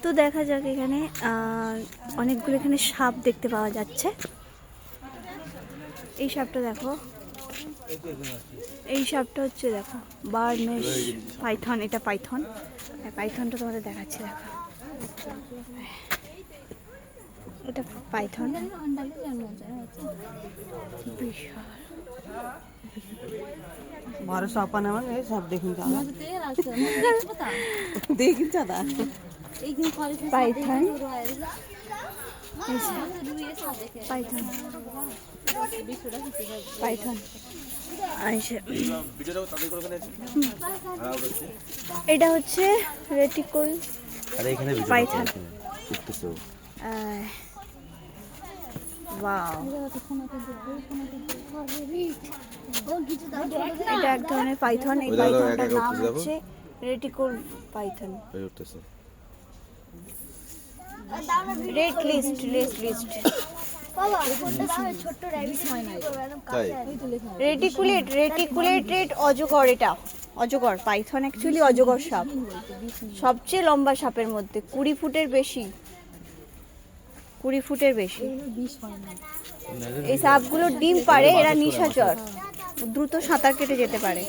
তো দেখা যাক এখানে অনেকগুলো এখানে সাপ দেখতে পাওয়া যাচ্ছে। এই সাপটা দেখো, এই সাপটা হচ্ছে দেখো বার্মেশ পাইথন। এটা পাইথন, পাইথনটা তোমাদের দেখাচ্ছি দেখো। এটা পাইথন বিশাল। बरं सापान हे साप देखून देखील जाता পাইথন পাইথন পাইথন এটা হচ্ছে রেটিকুল পাইথন। ওয়াও, এটা এক ধরনের পাইথন। এই পাইথনটার নাম হচ্ছে রেটিকুল পাইথন। রেড লিস্ট, রেটিকুলেটেড অজগর। এটা অজগর পাইথন, অ্যাকচুয়ালি অজগর সাপ। সবচেয়ে লম্বা সাপের মধ্যে 20 ফুটের বেশি, 20 ফুটের বেশি। এই সাপগুলো ডিম পাড়ে, এরা নিশাচর, দ্রুত সাঁতার কেটে যেতে পারে।